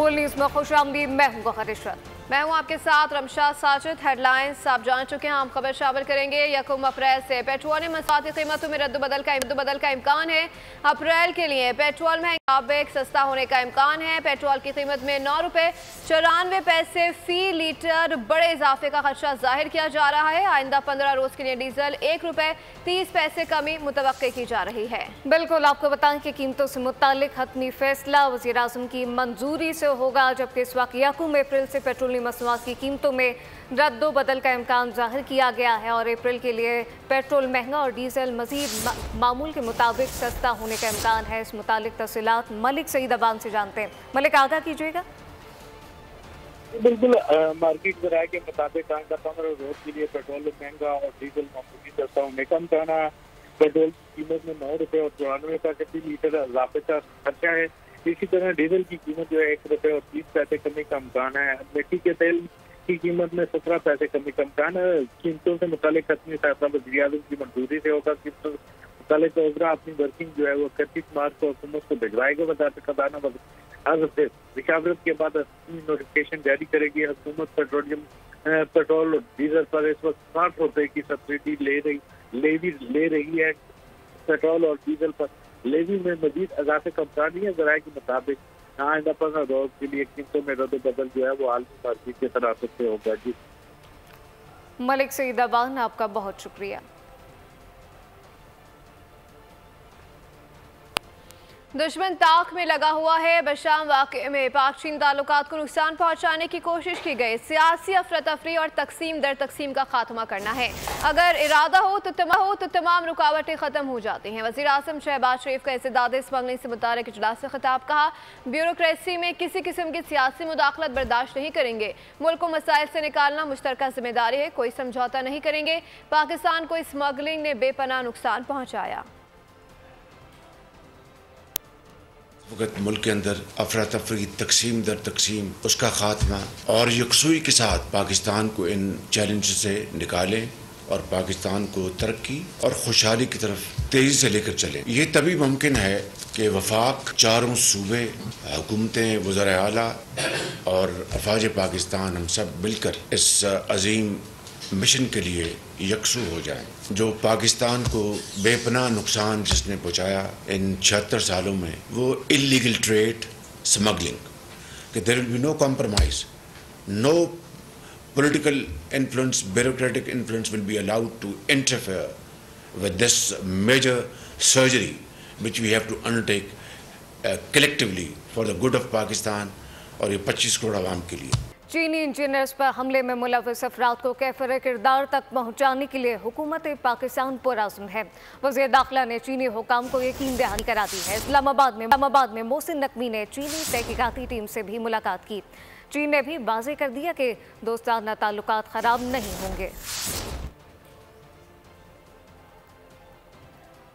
बोल न्यूज़ में खुशामदीद। मैं हूं गौहर इशरत। मैं हूं आपके साथ रमशाद साजिद। हेडलाइंस आप जान चुके हैं, हम खबर शामिल करेंगे। 1 अप्रैल से पेट्रोल मसाती कीमतों में रद्दबदल का इम्कान है। अप्रैल के लिए पेट्रोल महंगा सस्ता होने का इम्कान है। पेट्रोल की कीमत में 9 रुपये 94 पैसे फी लीटर बड़े इजाफे का खदशा जाहिर किया जा रहा है। आइंदा 15 रोज के लिए डीजल 1 रुपये 30 पैसे कमी मुतवक्के की जा रही है। बिल्कुल आपको बताएं कि कीमतों से मुतालिक हतमी फैसला वज़ीर आज़म की मंजूरी से होगा, जबकि इस वक्त 1 अप्रैल से पेट्रोलियम मसनूआत की कीमतों में रद्दो बदल का इम्कान जाहिर किया गया है और अप्रैल के लिए पेट्रोल महंगा और डीजल मजीद मामूल के मुताबिक सस्ता होने का इम्कान है। इस मुतालिक तफसीलात मलिक सईद अबान से जानते हैं। मलिक, आगाह कीजिएगा। बिल्कुल, मार्केट ज़राए के मुताबिक आइंदा 15 रोज के लिए पेट्रोल महंगा और डीजल मामूली सस्ता होने का इम्कान है। पेट्रोल की कीमत में 9 रुपये और 94 पैसे फी लीटर इजाफे का खर्चा है। इसी तरह डीजल की कीमत जो है 1 रुपये और 30 पैसे कमी का इम्कान है। मिट्टी के तेल की कीमत में 17 पैसे कमी का इम्कान है। कीमतों से मुतालिक खत्मी फैसला वज़ीर आज़म की मंजूरी से होगा। कीमतों से मुतालिक वज़रा अपनी वर्किंग जो है वो 31 मार्च को हुकूमत को भिजवाएगा। वज़ारत खजाना आज से रिशावरत के बाद नोटिफिकेशन जारी करेगी। हुकूमत पेट्रोल और डीजल पर इस वक्त 60 रुपये की सब्सिडी ले रही है। पेट्रोल और डीजल पर लेवी में मजीद इजाफे का इम्कान नहीं है। ज़राए के मुताबिक आइंदा 15 रोज के लिए कीमतों में रद्द बदल जो है वो आलमी मार्केट के तनासब से होगा। जी मलिक सईद अबान, आपका बहुत शुक्रिया। दुश्मन ताक में लगा हुआ है। बशाम वाक़े में पाक चीन ताल्लुकात को नुकसान पहुंचाने की कोशिश की गई। सियासी अफरा तफरी और तकसीम दर तकसीम का खात्मा करना है। अगर इरादा हो तो तमाम रुकावटें ख़त्म हो जाती हैं। वज़ीर आज़म शहबाज शरीफ का इस्तेदाद स्मगलिंग से मुताल्लिक़ इजलास से खिताब। कहा, ब्यूरोक्रेसी में किसी किस्म की सियासी मुदाखलत बर्दाश्त नहीं करेंगे। मुल्क को मसाइल से निकालना मुश्तरका जिम्मेदारी है, कोई समझौता नहीं करेंगे। पाकिस्तान को स्मगलिंग ने बेपनाह नुकसान पहुँचाया। वक्त मुल्क के अंदर अफरा तफरी तकसीम दर तकसीम उसका खात्मा और यकसुई के साथ पाकिस्तान को इन चैलेंज से निकालें और पाकिस्तान को तरक्की और खुशहाली की तरफ तेजी से लेकर चलें। ये तभी मुमकिन है कि वफाक, चारों सूबे, हुकूमतें, वज़राए आला और अफवाज पाकिस्तान हम सब मिलकर इस अजीम मिशन के लिए यकसू हो जाए। जो पाकिस्तान को बेपनाह नुकसान जिसने पहुँचाया इन 76 सालों में, वो इलीगल ट्रेड, स्मगलिंग, कि there will be no compromise, no political influence, bureaucratic influence will be allowed to interfere with this major surgery which we have to undertake collectively for the good of Pakistan और ये 25 करोड़ आवाम के लिए। चीनी engineers पर हमले में मुलव्वस अफराद को कैफर किरदार तक पहुँचाने के लिए हुकूमत पाकिस्तान पुरअज़्म है। वज़ीर दाखिला ने चीनी हुकाम को यकीन दहानी करा दी है। इस्लामाबाद में मोहसिन नकवी ने चीनी तहकीकाती टीम से भी मुलाकात की। चीन ने भी वाज़ेह कर दिया कि दोस्ताना ताल्लुकात ख़राब नहीं होंगे।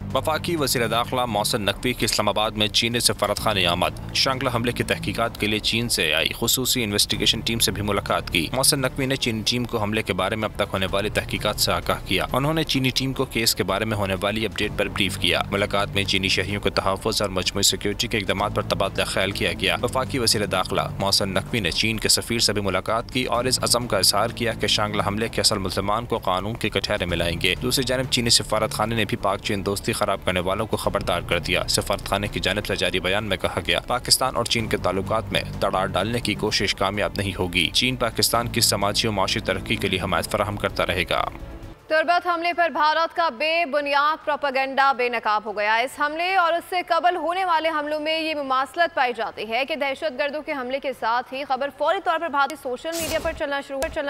वफाकी वज़ीर दाखिला मोहसिन नकवी की इस्लामाबाद में चीनी सफारत खाने आमद। शांगला हमले की तहकीकात के लिए चीन से आई खुसूसी इन्वेस्टिगेशन टीम से भी मुलाकात की। मोहसिन नकवी ने चीनी टीम को हमले के बारे में अब तक होने वाली तहकीकात से आगाह किया। उन्होंने चीनी टीम को केस के बारे में होने वाली अपडेट पर ब्रीफ किया। मुलाकात में चीनी शहरियों के तहफ़्फ़ुज़ और मजमूई सिक्योरिटी के इक़दामात पर तबादला ख्याल किया गया। वफाकी वज़ीर दाखिला मोहसिन नकवी ने चीन के सफ़ीर से भी मुलाकात की और इस अज़म का इज़हार किया कि शांगला हमले के असल मुल्ज़मान को कानून के कटहरे में लाएंगे। दूसरी जानब चीनी सफारत खाने ने भी पाक चीन दोस्ती खराब करने वालों को खबरदार कर दिया। सफारत खाने की जानिब से जारी बयान में कहा गया, पाकिस्तान और चीन के ताल्लुकात में दरार डालने की कोशिश कामयाब नहीं होगी। चीन पाकिस्तान की समाजी और माशी तरक्की के लिए हमायत फराहम करता रहेगा। तुर्बत हमले पर भारत का बेबुनियाद प्रोपेगेंडा बेनकाब हो गया। इस हमले और उससे कबल होने वाले हमलों में ये मुमासलत पाई जाती है कि दहशतगर्दों के हमले के साथ ही खबर फौरी तौर पर भारतीय सोशल मीडिया पर चलना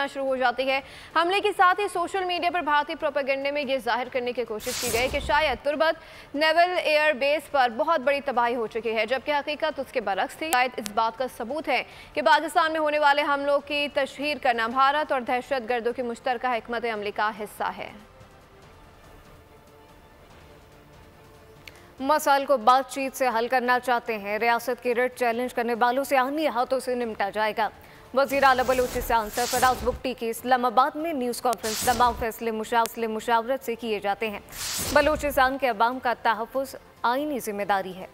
शुरू हो जाती है। हमले के साथ ही सोशल मीडिया पर भारतीय प्रोपेगेंडे में ये जाहिर करने की कोशिश की गई कि शायद तुर्बत नेवल एयर बेस पर बहुत बड़ी तबाही हो चुकी है, जबकि हकीकत उसके बरक्स थी। शायद इस बात का सबूत है कि पाकिस्तान में होने वाले हमलों की तशहीर करना भारत और दहशतगर्दों की मुश्तरका हिकमत अमली का हिस्सा है। मसाइल को बातचीत से हल करना चाहते हैं। रियासत की रेड चैलेंज करने वालों से आनी हाथों से निपटा जाएगा। वज़ीर आला बलूचिस्तान सरफराज बुगटी की इस्लामाबाद में न्यूज़ कॉन्फ्रेंस। तमाम फैसले मुशावरत से किए जाते हैं। बलूचिस्तान के अवाम का तहफ़्फ़ुज़ आईनी जिम्मेदारी है।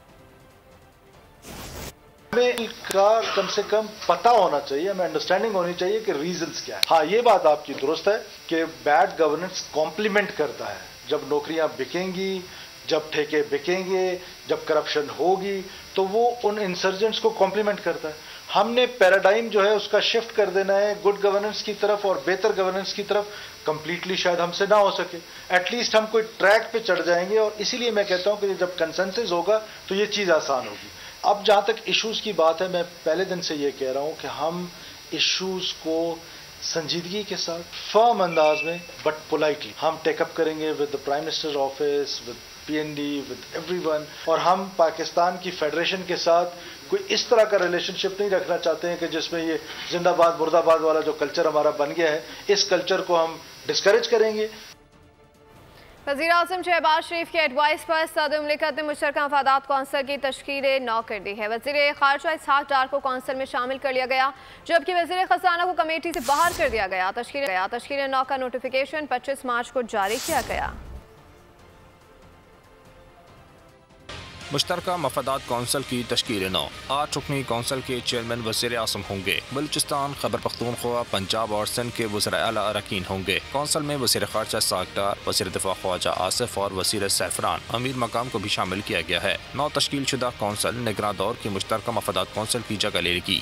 हमें का कम से कम पता होना चाहिए, हमें अंडरस्टैंडिंग होनी चाहिए कि रीजंस क्या है। हाँ, ये बात आपकी दुरुस्त है कि बैड गवर्नेंस कॉम्प्लीमेंट करता है। जब नौकरियां बिकेंगी, जब ठेके बिकेंगे, जब करप्शन होगी, तो वो उन इंसर्जेंट्स को कॉम्प्लीमेंट करता है। हमने पैराडाइम जो है उसका शिफ्ट कर देना है गुड गवर्नेंस की तरफ और बेहतर गवर्नेंस की तरफ। कंप्लीटली शायद हमसे ना हो सके, एटलीस्ट हम कोई ट्रैक पे चढ़ जाएंगे। और इसीलिए मैं कहता हूं कि जब कंसेंसस होगा तो ये चीज़ आसान होगी। अब जहां तक इश्यूज की बात है, मैं पहले दिन से ये कह रहा हूं कि हम इश्यूज को संजीदगी के साथ, फर्म अंदाज में, बट पोलाइटली हम टेकअप करेंगे with the prime minister office, with PND, with everyone. और हम पाकिस्तान की फेडरेशन के साथ कोई इस तरह का रिलेशनशिप नहीं रखना चाहते हैं कि जिसमें ये जिंदाबाद मुर्दाबाद वाला जो कल्चर हमारा बन गया है, इस कल्चर को हम डिस्करेज करेंगे। वज़ीर-ए-आज़म शहबाज शरीफ की एडवाइस पर सदर मुमलिकत ने मुश्तरका मफादात कौंसिल की तश्कील 9 कर दी है। वज़ीर ख़ारिजा इसहाक़ डार को कौंसिल में शामिल कर लिया गया, जबकि वज़ीर ख़ज़ाना को कमेटी से बाहर कर दिया गया। तश्कील 9 का नोटिफिकेशन 25 मार्च को जारी किया गया। मुश्तरका मफादात कौंसिल की तश्कील 9। 8 रुकनी कौंसिल के चेयरमैन वज़ीर आज़म होंगे। बलूचिस्तान, खैबर पख्तूनख्वा, पंजाब और सिंध के वज़ीर आला अरकान होंगे। कौंसिल में वज़ीर ख़ारिजा इसहाक़ डार, वज़ीर दिफ़ा ख्वाजा आसिफ और वज़ीर ज़ैफ़रान अमीर मकाम को भी शामिल किया गया है। 9 तश्कील शुदा कौंसिल निगरान दौर की मुश्तरका मफादात कौंसिल की जगह लेगी।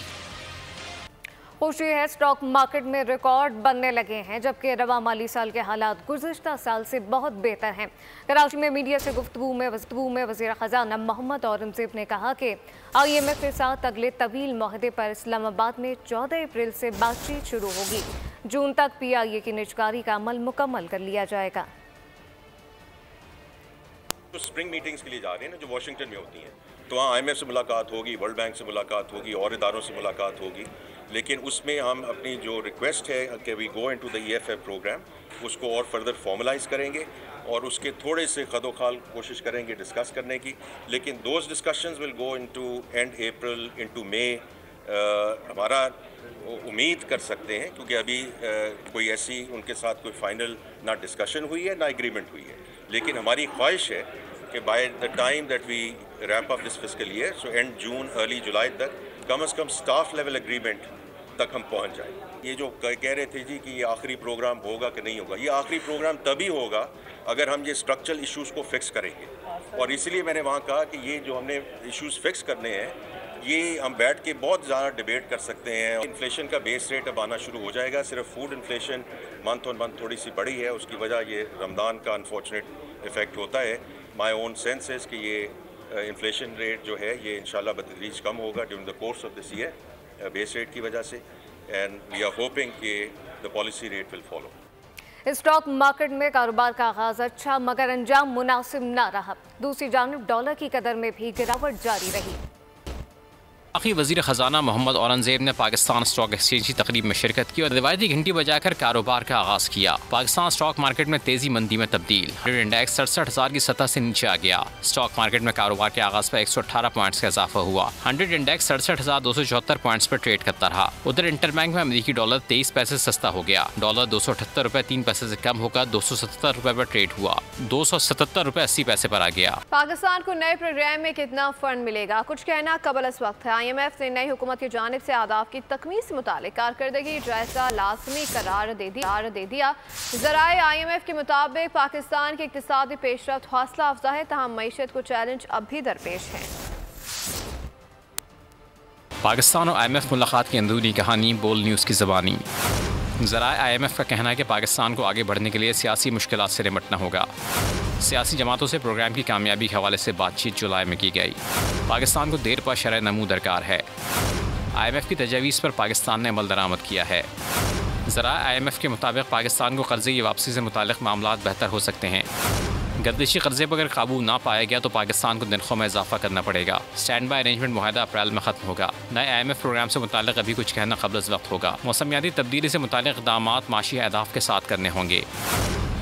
खुशी है, स्टॉक मार्केट में रिकॉर्ड बनने लगे हैं, जबकि रवा माली साल के हालात गुज़िश्ता साल से बहुत बेहतर हैं। कराची में मीडिया से गुफ्तगू में वज़ीर ख़ज़ाना मोहम्मद औरंगज़ेब ने कहा कि IMF के साथ अगले तवील मुआहदे पर इस्लामाबाद में 14 अप्रैल से बातचीत शुरू होगी। जून तक PIA की निजकारी का अमल मुकम्मल कर लिया जाएगा। तो स्प्रिंग मीटिंग्स के लिए जा रहे हैं ना, जो वाशिंगटन में होती हैं, तो वहाँ IMF से मुलाकात होगी, वर्ल्ड बैंक से मुलाकात होगी और इदारों से मुलाकात होगी। लेकिन उसमें हम अपनी जो रिक्वेस्ट है कि we go into the EFF programme, उसको और फर्दर फॉर्मलाइज करेंगे और उसके थोड़े से खदोखाल कोशिश करेंगे डिस्कस करने की। लेकिन those discussions will go into end April into May. हमारा उम्मीद कर सकते हैं, क्योंकि अभी कोई ऐसी उनके साथ कोई फाइनल ना डिस्कशन हुई है ना एग्रीमेंट हुई है, लेकिन हमारी ख्वाहिश है कि by the time that we wrap up this fiscal year, so end June early July तक कम से कम स्टाफ लेवल एग्रीमेंट तक हम पहुंच जाएं। ये जो कह रहे थे जी कि ये आखिरी प्रोग्राम होगा कि नहीं होगा, ये आखिरी प्रोग्राम तभी होगा अगर हम ये स्ट्रक्चरल इश्यूज़ को फिक्स करेंगे। और इसलिए मैंने वहाँ कहा कि ये जो हमने इश्यूज़ फिक्स करने हैं, ये हम बैठ के बहुत ज़्यादा डिबेट कर सकते हैं। इन्फ्लेशन का बेस रेट अब आना शुरू हो जाएगा। सिर्फ food inflation month on month थोड़ी सी बढ़ी है, उसकी वजह ये रमज़ान का अनफॉर्चुनेट इफ़ेक्ट होता है। माई ओन सेंस है कि ये इन्फ्लेशन रेट जो है ये इंशाल्लाह बतदरीज कम होगा during the course of this year base rate की वजह से, एंड वी आर होपिंग कि the policy rate will follow. Stock market में कारोबार का आगाज अच्छा मगर अंजाम मुनासिब न रहा। दूसरी जानिब डॉलर की कदर में भी गिरावट जारी रही। आखिरी वज़ीर ख़ज़ाना मोहम्मद औरंगज़ेब ने पाकिस्तान स्टॉक एक्सचेंज की तकरीब में शिरकत की और रिवायती घंटी बजाकर कारोबार का आगाज़ किया। पाकिस्तान स्टॉक मार्केट में तेज़ी मंदी में तब्दील। इंडेक्स 67,000 की सतह से नीचे आ गया। स्टॉक मार्केट में कारोबार के आगाज़ पर 118 पॉइंट्स का इजाफा हुआ। 100 इंडेक्स 67,274 पॉइंट्स पर ट्रेड करता रहा। उधर इंटरबैंक में अमेरिकी डॉलर 23 पैसे सस्ता हो गया। डॉलर 278 रुपये 3 पैसे से कम होकर 277 रुपये पर ट्रेड हुआ। 277 रुपये 80 पैसे पर आ गया। पाकिस्तान को नए प्रोग्राम में कितना फंड मिलेगा, कुछ कहना कबल इस वक्त है। IMF ने नई हुकूमत की जानिब से आदाब की तकमील से मुतालिक कारकर्दगी जायजा लाजमी करार दे दिया। ज़राए IMF के मुताबिक पाकिस्तान की इक़्तिसादी पेशरफ्त हौसला अफजा है, तहम मईशत को चैलेंज अब भी दरपेश है। पाकिस्तान और IMF मुलाकात की अंदरूनी कहानी बोल न्यूज़ की ज़बानी। ज़राए IMF का कहना है कि पाकिस्तान को आगे बढ़ने के लिए सियासी मुश्किलात से निपटना होगा। सियासी जमातों से प्रोग्राम की कामयाबी के हवाले से बातचीत जुलाई में की गई। पाकिस्तान को देर पर शरह नमू दरकार है। IMF की तजावीज़ पर पाकिस्तान ने अमल दरामद किया है। ज़राए IMF के मुताबिक पाकिस्तान को कर्ज़े की वापसी से मुतालिक मामलात बेहतर हो सकते हैं। गर्दिशी कर्जे पर अगर काबू ना पाया गया तो पाकिस्तान को नरखों में इजाफा करना पड़ेगा। स्टैंड बाई अरेंजमेंट मुआहदा अप्रैल में ख़त्म होगा। नए IMF प्रोग्राम से मुतालिक अभी कुछ कहना क़ब्ल वक्त होगा। मौसमियाती तब्दीली से मुतालिक इक़दामात माशी अहदाफ के साथ करने होंगे।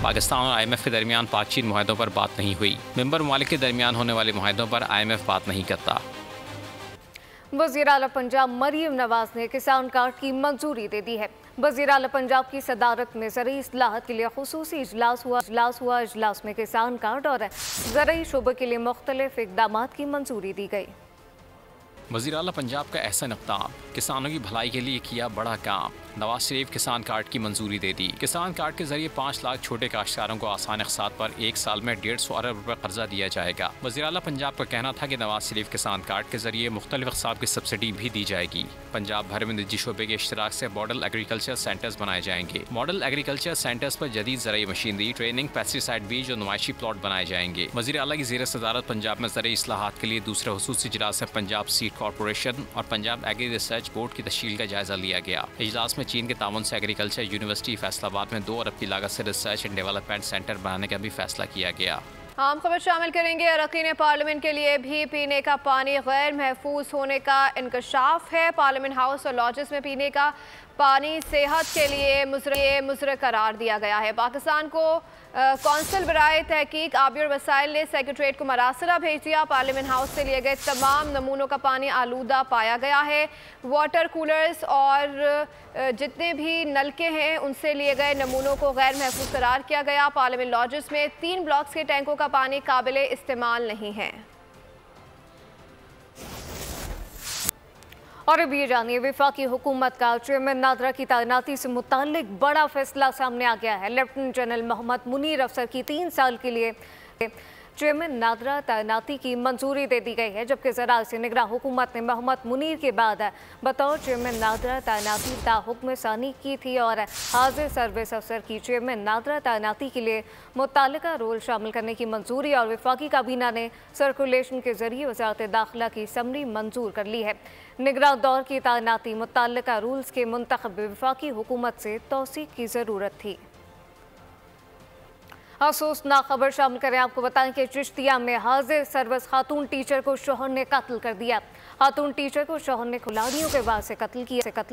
पाकिस्तान और IMF के दरमियान पाक-चीन मुआहदों पर बात नहीं हुई। मेंबर ममालिक के दरमियान होने वाले मुआहदों पर IMF बात नहीं करता। वज़ीर आला पंजाब मरीम नवाज ने किसान कार्ड की मंजूरी दे दी है। वज़ीर आला पंजाब की सदारत में ज़रई इस्लाहत के लिए खुसूसी इजलास हुआ। इजलास में किसान कार्ड और ज़रई शोबे के लिए मुख्तलिफ इक़दामात की मंजूरी दी गई। वज़ीर आला पंजाब का एहसन इक़दाम, किसानों की भलाई के लिए किया बड़ा काम। नवाज शरीफ किसान कार्ड की मंजूरी दे दी। किसान कार्ड के जरिए 5 लाख छोटे काश्तकारों को आसान अक़सात पर 1 साल में 150 अरब रुपए कर्जा दिया जाएगा। वज़ीर आला पंजाब का कहना था कि नवाज शरीफ किसान कार्ड के जरिए मुख्तलिफ अक़साम की सब्सिडी भी दी जाएगी। पंजाब भर में निजी शोबे के इश्तराक से मॉडल एग्रीकल्चर सेंटर्स बनाए जाएंगे। मॉडल एग्रीकल्चर सेंटर्स पर जदीद ज़राई मशीनरी, ट्रेनिंग, पेस्टिसाइड बीज और नुमाइशी प्लॉट बनाए जाएंगे। वज़ीर आला की ज़ेर सदारत पंजाब में ज़राई इस्लाहात के लिए दूसरे हुसूसी इजलास में पंजाब सीड कॉर्पोरेशन और पंजाब एग्री रिसर्च बोर्ड की तश्कील का जायजा लिया गया। इजलास में चीन के ताउन से एग्रीकल्चर यूनिवर्सिटी फैसलाबाद में 2 अरब की लागत से रिसर्च एंड डेवलपमेंट सेंटर बनाने का भी फैसला किया गया। आम खबर शामिल करेंगे। अरकान पार्लियामेंट के लिए भी पीने का पानी गैर महफूज होने का इंकशाफ है। पार्लियामेंट हाउस और लॉजेस में पीने का पानी सेहत के लिए मुज़र करार दिया गया है। पाकिस्तान को कौंसिल बराए तहकीक आबी और वसाइल ने सेक्रेटरीट को मरासला भेज दिया। पार्लियामेंट हाउस से लिए गए तमाम नमूनों का पानी आलूदा पाया गया है। वाटर कूलर्स और जितने भी नलके हैं उनसे लिए गए नमूनों को गैर महफूज करार किया गया। पार्लियामेंट लॉजेस में 3 ब्लॉक्स के टैंकों का पानी काबिले इस्तेमाल नहीं है। और अब ये जानिए, वफाकी हुकूमत का चेयरमैन नादरा की तैनाती से मुताल्लिक बड़ा फैसला सामने आ गया है। लेफ्टिनेंट जनरल मोहम्मद मुनीर अफसर की 3 साल के लिए चेयरमैन नादरा तैनाती की मंजूरी दे दी गई है, जबकि ज़राअत से निगरान हुकूमत ने मोहम्मद मुनीर के बाद बतौर चेयरमैन नादरा तैनाती ताहुक्म सानी की थी और हाजिर सर्विस अफसर की चेयरमैन नादरा तैनाती के लिए मुत्तल्लिका रोल शामिल करने की मंजूरी और वफाकी काबीना ने सर्कुलेशन के जरिए वज़ारत दाखिला की समरी मंजूर कर ली है। निगरान दौर की तैनाती मुत्तल्लिका रूल्स के मुंतखब वफाकी हुकूमत से तौसीक की ज़रूरत थी। अफसोसनाक खबर शामिल करें, आपको बताएं कि चिश्तिया में हाजिर सर्विस खातून टीचर को शौहर ने कत्ल कर दिया। खातून टीचर को शौहर ने खुलाड़ियों के वार से कत्ल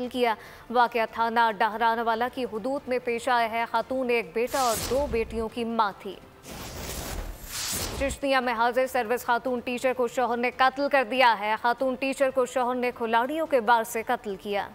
किया। वाक़या थाना डहरानवाला की हुदूद में पेश आया है। खातून एक बेटा और 2 बेटियों की माँ थी। चिश्तिया में हाजिर सर्विस खातून टीचर को शौहर ने कत्ल कर दिया है। खातून टीचर को शौहर ने खुलाड़ियों के वार से कत्ल किया।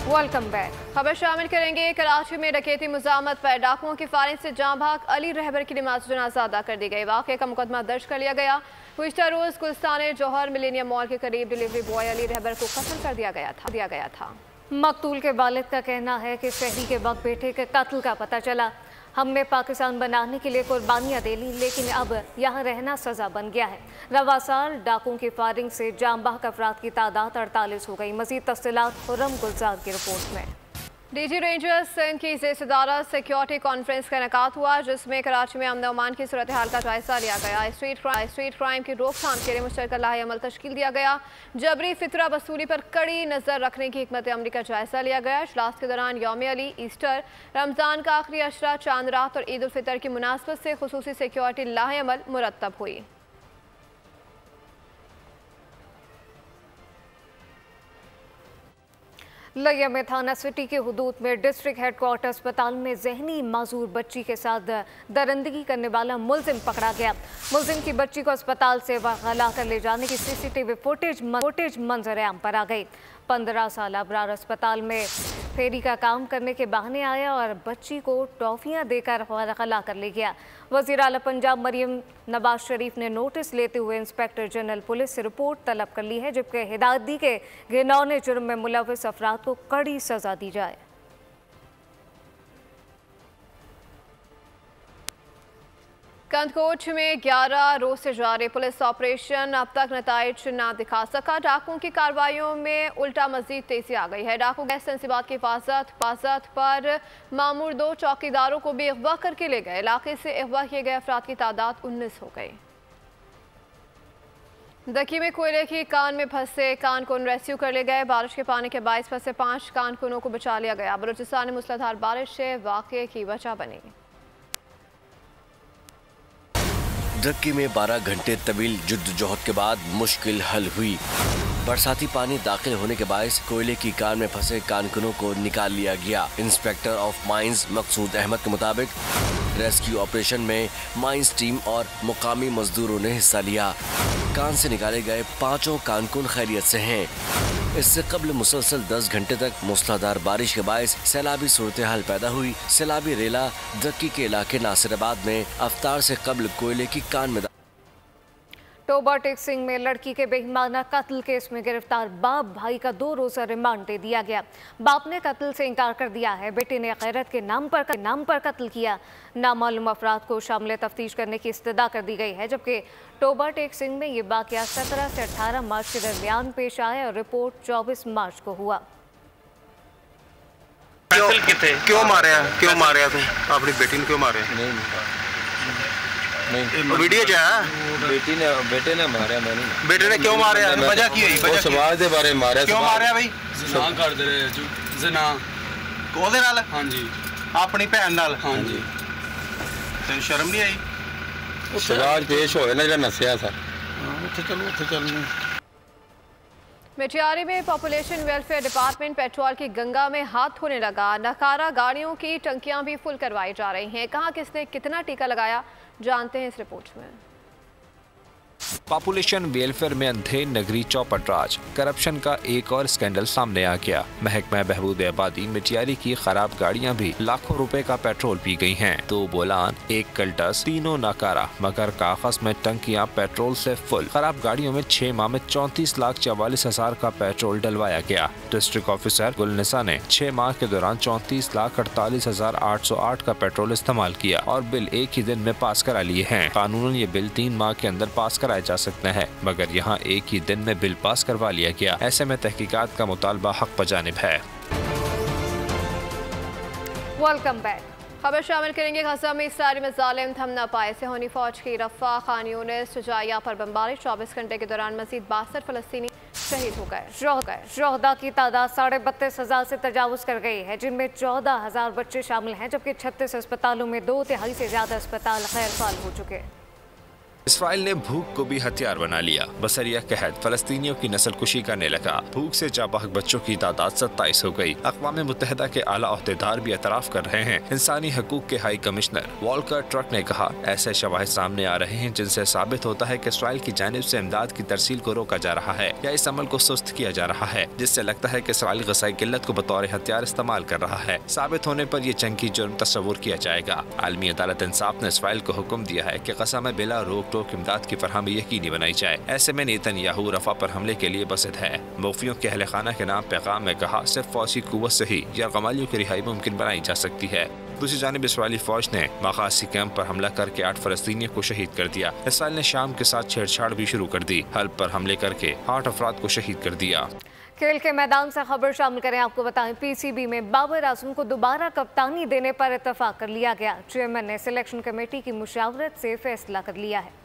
Welcome back. खबर शामिल करेंगे। कराची में डकैती मुजामत पर डाकुओं की फायरिंग से जाँ भाग अली रहबर की नमाज जनाजा अदा कर दी गई। वाक़े का मुकदमा दर्ज कर लिया गया। गुज़िश्ता रोज़ गुलिस्तान जौहर मिलेनियम मॉल के करीब डिलीवरी बॉय अली रहबर को कत्ल कर दिया गया था। मकतूल के वालिद का कहना है कि सहरी के वक्त बेटे के कत्ल का पता चला। हमने पाकिस्तान बनाने के लिए कुर्बानियाँ दे ली, लेकिन अब यहाँ रहना सज़ा बन गया है। रवा साल डाकुओं की फायरिंग से जाँ बहक अफराद की तादाद 48 हो गई। मज़ीद तफसीलात खुर्रम गुलजार की रिपोर्ट में। डीजी रेंजर्स सिंध की सदारत सिक्योरिटी कॉन्फ्रेंस का इनेकाद हुआ, जिसमें कराची में अमन अमान की सूरत हाल का जायजा लिया गया। स्ट्रीट क्राइम की रोकथाम के लिए मुश्तरका लाही अमल तश्कील दिया गया। जबरी फितरा वसूली पर कड़ी नज़र रखने की हिकमत अमली का जायजा लिया गया। इजलास के दौरान यौम अली, ईस्टर, रमज़ान का आखिरी अशरा, चांद रात और ईद उल फितर की मुनासबत से खुसूसी सिक्योरिटी लाही अमल मुरतब हुई। लिया में थाना सिटी के हुदूद में डिस्ट्रिक्ट हेडक्वार्टर अस्पताल में जहनी माजूर बच्ची के साथ दरिंदगी करने वाला मुलजिम पकड़ा गया। मुलजिम की बच्ची को अस्पताल से वगला कर ले जाने की CCTV फुटेज मंजर-ए-आम पर आ गई। 15 साल अबरार अस्पताल में फेरी का काम करने के बहाने आया और बच्ची को टॉफियां देकर वगला कर ले गया। वज़ीर आला पंजाब मरियम नवाज शरीफ ने नोटिस लेते हुए इंस्पेक्टर जनरल पुलिस से रिपोर्ट तलब कर ली है, जबकि हिदायत दी के घिनौने जुर्म में मुलविस अफराद को कड़ी सजा दी जाए। कंदकोट में 11 रोज से जारी पुलिस ऑपरेशन अब तक नताइज न दिखा सका। डाकुओं की कार्रवाइयों में उल्टा मजीद तेजी आ गई है। डाकू गैस तंसीबात की हिफाजत पर मामूर 2 चौकीदारों को भी अगवा करके ले गए। इलाके से अगवा किए गए अफराद की तादाद 19 हो गई। दकी में कोयले की कान में फंसे कानकुन रेस्क्यू कर ले गए। बारिश के पानी के बायस फंसे 5 कानकुनों को बचा लिया गया। बलूचिस्तान में मूसलाधार बारिश से वाक़े की वजह बनी। दक्की में 12 घंटे तवील जद्दोजहद के बाद मुश्किल हल हुई। बरसाती पानी दाखिल होने के बायस कोयले की कान में फंसे कानकुनों को निकाल लिया गया। इंस्पेक्टर ऑफ माइंस मकसूद अहमद के मुताबिक रेस्क्यू ऑपरेशन में माइंस टीम और मुकामी मजदूरों ने हिस्सा लिया। कान से निकाले गए 5 कानकुन खैरियत से हैं। इससे कबल मुसलसल 10 घंटे तक मूसलाधार बारिश के बायस सैलाबी सूरत हाल पैदा हुई। सैलाबी रेला दक्की के इलाके नासिराबाद में अफ्तार से कबल कोयले की कान में टोबा टेक सिंह में लड़की के बेईमाना कत्ल केस में गिरफ्तार बाप भाई का 2 रोज़ा रिमांड दे दिया गया। बाप ने कत्ल से इनकार कर दिया है। बेटे ने गैरत के नाम पर कत्ल किया। नामालूम अफराद को शामिल तफ्तीश करने की इस्तदा कर दी गई है, जबकि टोबा टेक सिंह में ये वाक़या 17 से 18 मार्च के दरमियान पेश आया और रिपोर्ट 24 मार्च को हुआ। क्यों मारे तू अपनी बेटी ने क्यों मारे? नहीं वीडियो क्या है? बेटे ने मारा, मैंने बेटे ने क्यों मारे? वजह की हुई? समाज के बारे में मारा। क्यों मारे भाई? जना कर दे रहे जना कोदे नाल? हाँ जी, अपनी भैन नाल? हाँ जी। तेन शर्म नहीं आई? समाज पेश होए ना, जो नसिया था उत्थे चलो मिठियारी में पॉपुलेशन वेलफेयर डिपार्टमेंट पेट्रोल की गंगा में हाथ धोने लगा। नकारा गाड़ियों की टंकियां भी फुल करवाई जा रही हैं। कहां किसने कितना टीका लगाया, जानते हैं इस रिपोर्ट में। पॉपुलेशन वेलफेयर में अंधे नगरी चौपट राज, करप्शन का एक और स्कैंडल सामने आ गया। महकमा बहबूद आबादी मिठियारी की खराब गाड़ियां भी लाखों रुपए का पेट्रोल पी गई हैं। 2 बोलान, 1 कल्टस, तीनों नाकारा, मगर कागज में टंकियां पेट्रोल से फुल। खराब गाड़ियों में 6 माह में 34,44,000 का पेट्रोल डलवाया गया। डिस्ट्रिक्ट ऑफिसर गुलनिसा ने 6 माह के दौरान 34,48,808 का पेट्रोल इस्तेमाल किया और बिल एक ही दिन में पास करा लिए हैं। कानूनन ये बिल 3 माह के अंदर पास कराया जा सकता है, मगर यहाँ एक ही दिन में बिल पास करवा लिया गया। ऐसे में तहकीकात का मुतालबा हक बजानिब है। Welcome back. खबर शामिल करेंगे गजा में इसराइली में जालिम थम न पाए सेहोनी फौज की रफा खान यूनिस शुजाइया पर बमबारी। 24 घंटे के दौरान मजीद 62 फलस्तीनी शहीद हो गए। शोहदा की तादाद 32,500 से तजावुज कर गई है, जिनमें 14,000 बच्चे शामिल हैं, जबकि 36 अस्पतालों में 2/3 से ज्यादा अस्पताल गैर फाल हो चुके। इसराइल ने भूख को भी हथियार बना लिया। बसरिया कहत फलस्तीनियों की नस्ल कुशी करने लगा। भूख से जाबाक बच्चों की तादाद 27 हो गई। अक़वाम मुत्तहिदा के आला अहदेदार भी एतराफ़ कर रहे हैं। इंसानी हकूक के हाई कमिश्नर वॉल्कर ट्रक ने कहा, ऐसे शवाहिद सामने आ रहे हैं जिनसे साबित होता है कि इसराइल की जानिब से इमदाद की तरसील को रोका जा रहा है या इस अमल को सुस्त किया जा रहा है, जिससे लगता है कि इसराइल ग़ज़ाई किल्लत को बतौर हथियार इस्तेमाल कर रहा है। साबित होने पर यह जंगी जुर्म तस्वुर किया जाएगा। आलमी अदालत इंसाफ ने इसराइल को हुक्म दिया है कि ग़ज़ा में बिला रोक टोक इमदाद की फरहमी यकीनी बनाई जाए। ऐसे में नेतन्याहू रफा पर हमले के लिए बसद है। मुफ्तियों के अहले खाना के नाम पैगाम में कहा, सिर्फ फौजी कुव्वत से ही यरगमालियों की रिहाई मुमकिन बनाई जा सकती है। दूसरी जानिब इसराइली फौज ने मगासी कैंप पर हमला करके 8 फलस्तीनियों को शहीद कर दिया। इसराइल ने शाम के साथ छेड़छाड़ भी शुरू कर दी। हल्ब पर हमले करके 8 अफराद को शहीद कर दिया। खेल के मैदान से खबर शामिल करें। आपको बताएं, पीसीबी में बाबर आजम को दोबारा कप्तानी देने पर इत्तफाक कर लिया गया। चेयरमैन ने सिलेक्शन कमेटी की मुशावरत से फैसला कर लिया है।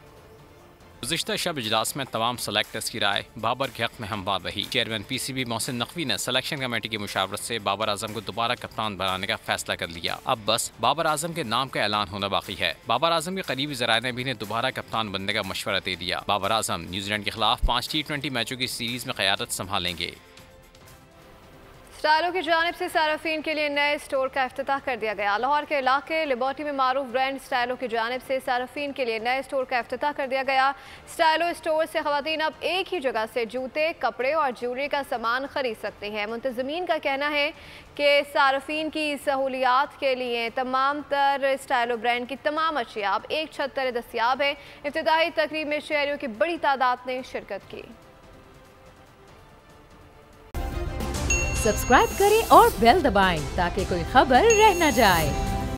गुज़िश्ता शब इजलास में तमाम सेलेक्टर्स की राय बाबर के हक में हमवार रही। चेयरमैन पीसीबी मोहसिन नकवी ने सिलेक्शन कमेटी की मुशावरत से बाबर आजम को दोबारा कप्तान बनाने का फैसला कर लिया। अब बस बाबर आजम के नाम का ऐलान होना बाकी है। बाबर आजम के करीबी ज़राए ने भी इन्हें दोबारा कप्तान बनने का मशवरा दे दिया। बाबर आजम न्यूजीलैंड के खिलाफ 5 T20 मैचों की सीरीज में क़यादत संभालेंगे। स्टाइलो की जानिब से सारफीन के लिए नए स्टोर का इफ्तिताह कर दिया गया। लाहौर के इलाके लिबर्टी में मारूफ ब्रांड स्टाइलो की जानिब से सारफीन के लिए नए स्टोर का इफ्तिताह कर दिया गया। स्टाइलो स्टोर से ख़वातीन अब एक ही जगह से जूते, कपड़े और ज्वेलरी का सामान खरीद सकते हैं। मुंतज़मीन का कहना है कि सारफीन की सहूलियात के लिए तमाम तर स्टाइलो ब्रांड की तमाम अशिया अब एक छत तले दस्तियाब है। इफ्तिताही तकरीब में शहरियों की बड़ी तादाद ने शिरकत की। सब्सक्राइब करें और बेल दबाएं ताकि कोई खबर रह न जाए।